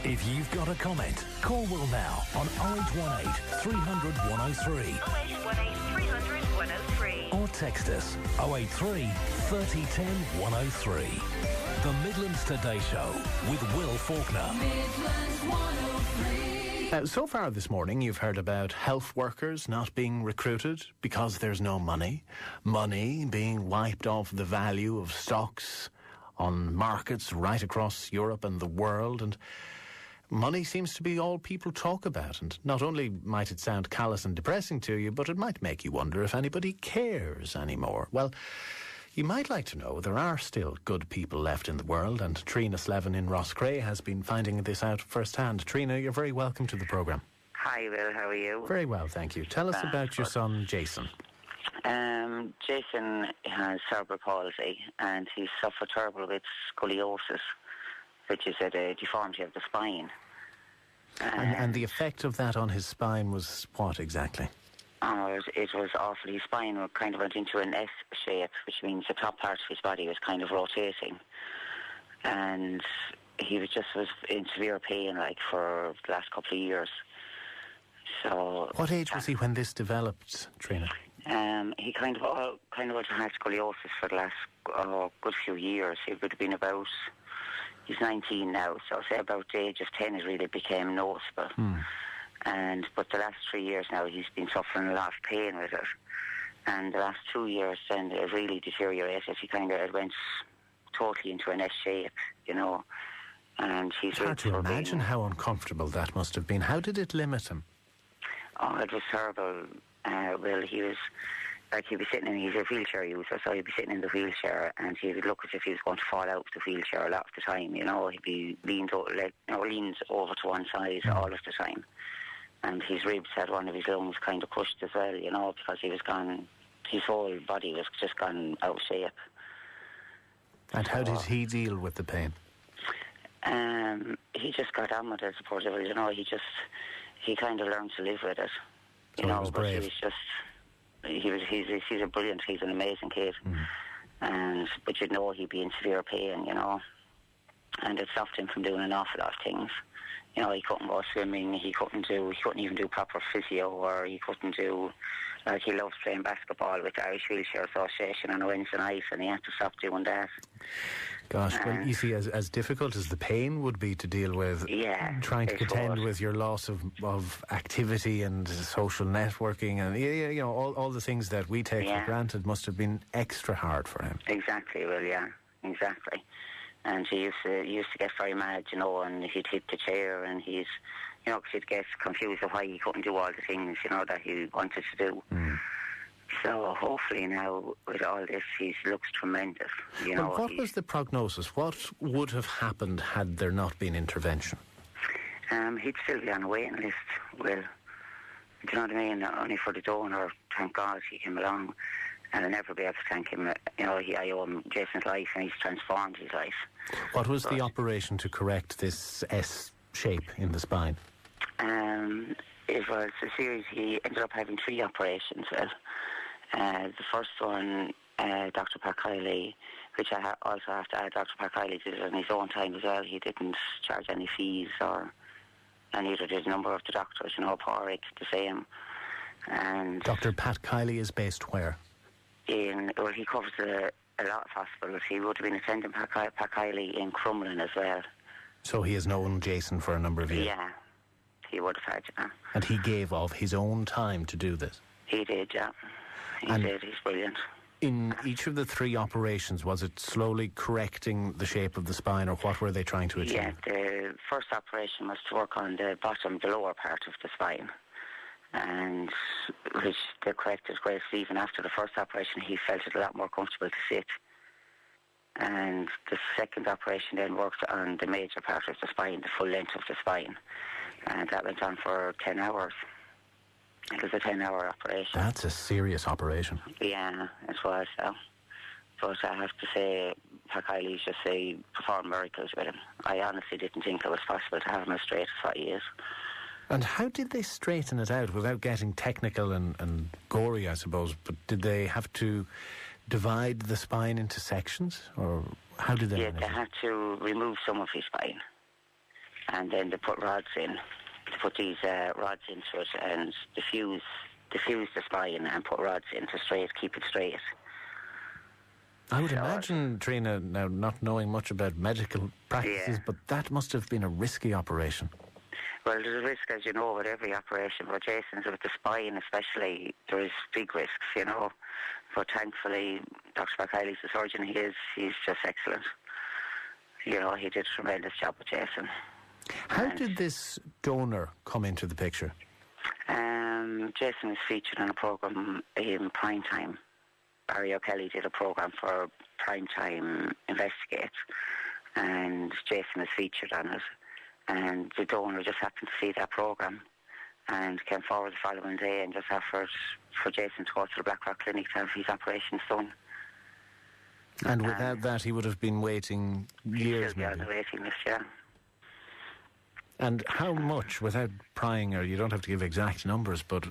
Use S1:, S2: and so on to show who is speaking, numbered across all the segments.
S1: If you've got a comment, call Will now on 0818 300 103.
S2: 0818 300 103.
S1: Or text us 083 3010 103. The Midlands Today Show with Will Faulkner.
S3: Midlands 103.
S4: So far this morning, you've heard about health workers not being recruited because there's no money. Money being wiped off the value of stocks on markets right across Europe and the world. And money seems to be all people talk about. And not only might it sound callous and depressing to you, but it might make you wonder if anybody cares anymore. Well, you might like to know there are still good people left in the world, and Terena Slevin in Rosscray has been finding this out firsthand. Terena, you're very welcome to the programme.
S5: Hi, Will. How are you?
S4: Very well, thank you. Tell us about your son, Jason.
S5: Jason has cerebral palsy, and he suffered terrible with scoliosis, which is a deformity of the spine.
S4: And the effect of that on his spine was what exactly?
S5: It was awful. His spine kind of went into an S shape, which means the top part of his body was kind of rotating. And he was in severe pain, for the last couple of years. So,
S4: what age was he when this developed, Terena?
S5: He kind of had scoliosis for the last good few years. He would have been he's 19 now, so say about the age of 10 it really became noticeable. But the last 3 years now he's been suffering a lot of pain with it. And the last 2 years then it really deteriorated. It went totally into an S shape, And he's
S4: it's hard to imagine how uncomfortable that must have been. How did it limit him?
S5: Oh, it was terrible. Well, he'd be sitting he's a wheelchair user, so he'd be sitting in the wheelchair and he would look as if he was going to fall out of the wheelchair a lot of the time, He'd be leans over to one side all of the time. And his ribs had one of his lungs kind of crushed as well, because he was gone, his whole body was just gone out of shape.
S4: And how did he deal with the pain?
S5: He just got on with it, I suppose. He kind of learned to live with it.
S4: So he was brave.
S5: He's a brilliant, he's an amazing kid. But he'd be in severe pain, and it stopped him from doing an awful lot of things. He couldn't go swimming, he couldn't even do proper physio, or he couldn't do, he loves playing basketball with the Irish Wheelchair Association on a Wednesday night, and he had to stop doing that.
S4: Gosh, well, you see, as difficult as the pain would be to deal with, trying to contend with your loss of activity and social networking and, all the things that we take for granted must have been extra hard for him.
S5: Exactly, well, yeah, exactly. And he used to get very mad, and he'd hit the chair, and he'd get confused of why he couldn't do all the things, that he wanted to do. So hopefully now, with all this, he looks tremendous.
S4: Well, what was the prognosis? What would have happened had there not been intervention?
S5: He'd still be on a waiting list, Will. Do you know what I mean? Only for the donor, thank God he came along. And I'll never be able to thank him. I owe him Jason's life, and he's transformed his life.
S4: What was the operation to correct this S shape in the spine?
S5: It was a series. He ended up having 3 operations. The first one, Dr. Parkiley, which I also have to add, Dr. Parkiley did it on his own time as well. He didn't charge any fees, and neither did a number of the doctors. Porrick, the same. And
S4: Dr. Pat Kiley is based where?
S5: He covers a lot of hospitals. He would have been attending Pat Kiley in Crumlin as well.
S4: So he has known Jason for a number of years?
S5: Yeah, he would have had,
S4: And he gave of his own time to do this?
S5: He did, yeah. He did. He's brilliant.
S4: In each of the 3 operations, was it slowly correcting the shape of the spine, or what were they trying to achieve?
S5: Yeah, the first operation was to work on the lower part of the spine, and which they corrected greatly. Even after the first operation, he felt it a lot more comfortable to sit. And the second operation then worked on the major part of the spine, the full length of the spine, and that went on for 10 hours. It was a 10-hour operation.
S4: That's a serious operation.
S5: Yeah, it was. But I have to say, Pakiley just performed miracles with him. I honestly didn't think it was possible to have him as straight as what he is.
S4: And how did they straighten it out without getting technical and gory, I suppose? But did they have to divide the spine into sections, or how did they?
S5: Yeah, they had to remove some of his spine. and then they put rods in. They put these rods into it and diffuse the spine and put rods in to keep it straight.
S4: I would imagine, Terena, now not knowing much about medical practices, but that must have been a risky operation.
S5: Well, there's a risk, as you know, with every operation, but Jason's with the spine especially, there is big risks, you know. But thankfully, Dr. McKiley's the surgeon he's just excellent. You know, he did a tremendous job with Jason.
S4: How did this donor come into the picture?
S5: Jason was featured in a programme in prime time. Barry O'Kelly did a programme for Primetime Investigate, and Jason was featured on it. And the donor just happened to see that programme and came forward the following day and just offered for Jason to go to the Blackrock Clinic to have his operations done.
S4: And without that, he would have been waiting years,
S5: maybe?
S4: maybe?
S5: On the waiting list, yeah.
S4: And how much, without prying, or you don't have to give exact numbers, but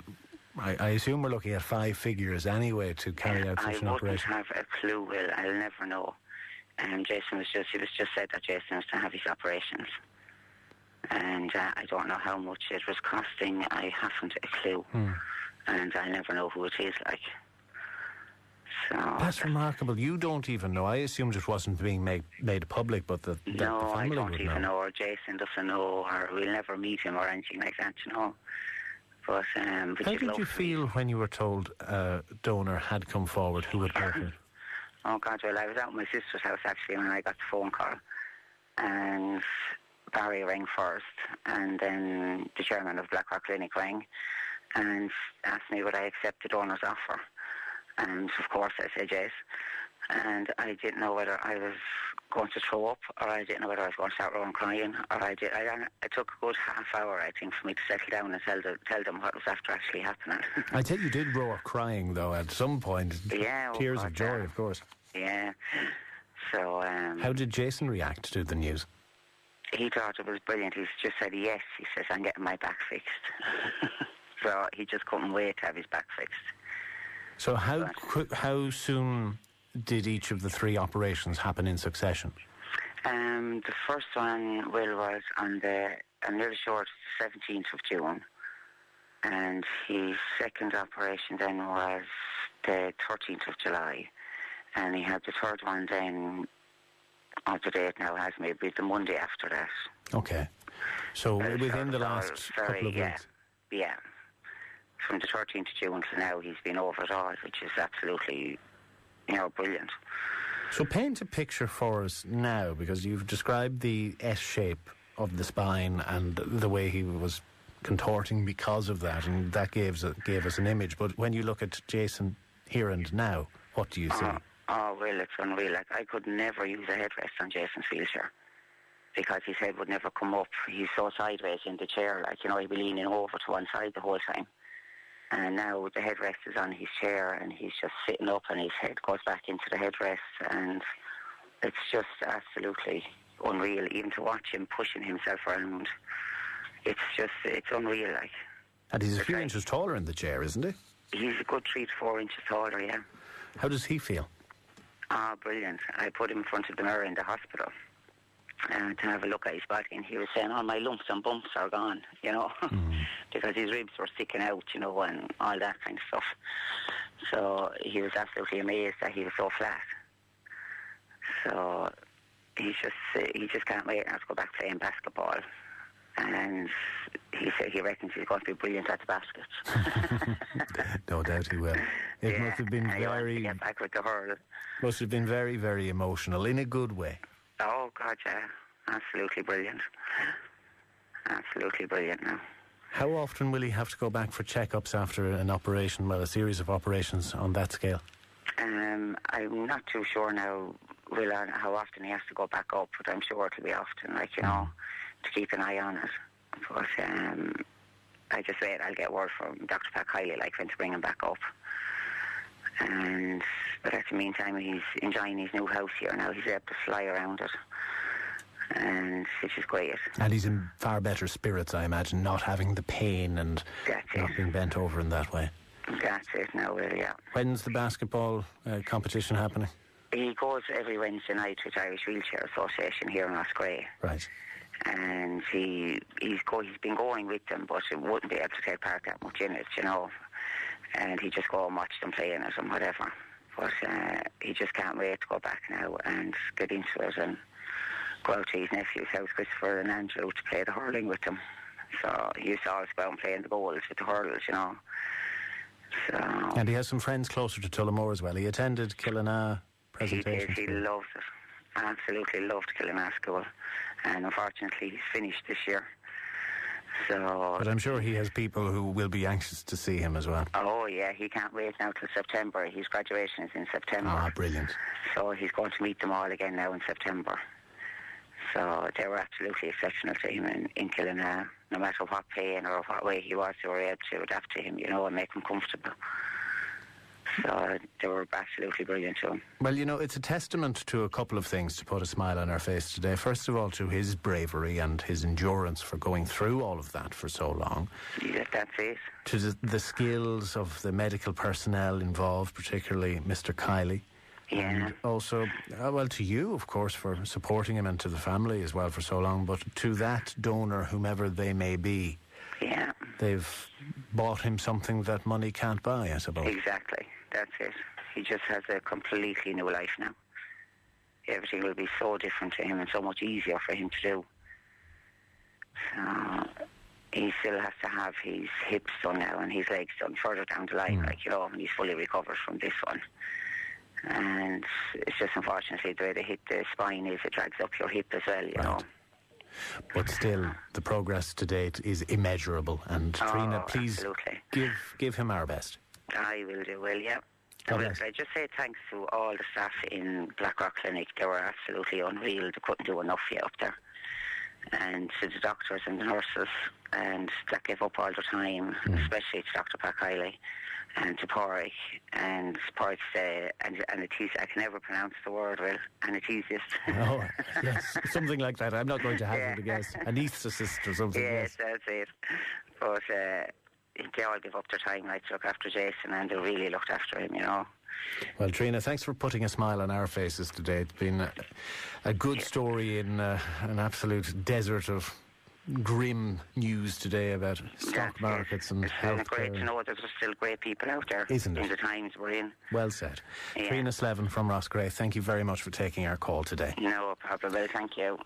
S4: I assume we're looking at 5 figures anyway to carry out such an operation.
S5: I wouldn't have a clue, Will. I'll never know. Jason was just said that Jason was to have his operations. And I don't know how much it was costing. I haven't a clue. And I'll never know who it is, like. So
S4: that's remarkable. You don't even know. I assumed it wasn't being made public, but the family would know.
S5: No, I don't even know, or Jason doesn't know, or we'll never meet him or anything like that, you know. But
S4: how did you feel when you were told a donor had come forward who had partnered?
S5: Oh, God, well, I was out at my sister's house, actually, when I got the phone call. And Barry rang first, and then the chairman of Blackrock Clinic rang and asked me would I accept the donor's offer. And, of course, I said yes. And I didn't know whether I was going to throw up, or I didn't know whether I was going to start rolling crying, or I took a good half hour, I think, for me to settle down and tell them what was after actually happening.
S4: I tell you did roar crying, though, at some point.
S5: Yeah.
S4: Tears of joy, of course.
S5: Yeah. So,
S4: how did Jason react to the news?
S5: He thought it was brilliant. He just said yes. He says, I'm getting my back fixed. So he just couldn't wait to have his back fixed.
S4: So how soon did each of the 3 operations happen in succession?
S5: The first one, Will, was on the nearly short 17th of June. And his second operation then was the 13th of July. And he had the third one then, up to date now, has maybe the Monday after that. Okay. So within the last couple of weeks? Yeah. From the 13th of June to now, he's been over it all, which is absolutely, brilliant. So paint a picture for us now, because you've described the S shape of the spine and the way he was contorting because of that, and that gave us an image. But when you look at Jason here and now, what do you see? Oh, well, it's unreal. Like, I could never use a headrest on Jason's wheelchair because his head would never come up. He's so sideways in the chair, he'd be leaning over to one side the whole time. And now the headrest is on his chair and he's just sitting up and his head goes back into the headrest, and it's just absolutely unreal, even to watch him pushing himself around. It's unreal, like. And he's a few inches taller in the chair, isn't he? He's a good 3 to 4 inches taller, yeah. How does he feel? Oh, brilliant. I put him in front of the mirror in the hospital to have a look at his body, and he was saying, my lumps and bumps are gone, because his ribs were sticking out, and all that kind of stuff. So he was absolutely amazed that he was so flat. So he just can't wait now to go back playing basketball. And he said he reckons he's going to be brilliant at the baskets. No doubt he will. It must have been very... Get back with the hurl. Must have been very, very emotional, in a good way. Oh, God, yeah. Absolutely brilliant. Absolutely brilliant now. How often will he have to go back for checkups after an operation, a series of operations on that scale? I'm not too sure now, Will, on how often he has to go back up, but I'm sure it'll be often, to keep an eye on it. But I just said I'll get word from Dr. Pat Kiley, when to bring him back up. But at the meantime, he's enjoying his new house here now. He's able to fly around it, and which is great. And he's in far better spirits, I imagine, not having the pain and not being bent over in that way. That's it now, really, yeah. When's the basketball competition happening? He goes every Wednesday night with Irish Wheelchair Association here in Oscray. Right. and he's been going with them, but he wouldn't be able to take part that much in it, and he just go and watch them playing it and whatever. But he just can't wait to go back now and get into it and go out to his nephew's house, Christopher and Andrew, to play the hurling with them. So he used to always go out and play in the goals with the hurlers, So,
S4: and he has some friends closer to Tullamore as well. He attended Killina Presentation
S5: He
S4: Secondary
S5: loves it. Absolutely loved Killina School. And unfortunately, he's finished this year. So,
S4: But I'm sure he has people who will be anxious to see him as well.
S5: Oh, yeah, he can't wait now till September. His graduation is in September.
S4: Ah, brilliant.
S5: So he's going to meet them all again now in September. So they were absolutely exceptional to him in Killina. No matter what pain or what way he was, they were able to adapt to him, and make him comfortable. So they were absolutely brilliant to him.
S4: Well, it's a testament to a couple of things to put a smile on our face today. First of all, to his bravery and his endurance for going through all of that for so long.
S5: Yeah, that's it.
S4: To the skills of the medical personnel involved, particularly Mr. Kiley.
S5: Yeah.
S4: And also, to you, of course, for supporting him, and to the family as well for so long, but to that donor, whomever they may be.
S5: Yeah.
S4: They've bought him something that money can't buy, I suppose.
S5: Exactly. That's it. He just has a completely new life now. Everything will be so different to him and so much easier for him to do. So he still has to have his hips done now and his legs done further down the line, when he's fully recovered from this one. And it's just unfortunately the way they hit the spine is it drags up your hip as well,
S4: But still, the progress to date is immeasurable. And Terena, please give him our best.
S5: I will do, yeah. I just say thanks to all the staff in Blackrock Clinic. They were absolutely unreal. They couldn't do enough for you up there. And to the doctors and the nurses, and that gave up all the time, especially to Dr. Pat Kiley and to Porrick. And Porrick said, I can never pronounce the word, Will, anaesthesist.
S4: Oh, yes, something like that. I'm not going to hazard a guess. Anaesthetist or something.
S5: Yes, that's it. But they all give up their time to look after Jason, and they really looked after him,
S4: Well, Terena, thanks for putting a smile on our faces today. It's been a good story in an absolute desert of grim news today about stock markets and healthcare.
S5: It's great to know that there's still great people out there,
S4: isn't it?
S5: In the times we're in.
S4: Well said. Terena Slevin from Roscrea, thank you very much for taking our call today.
S5: No problem, Will. Thank you.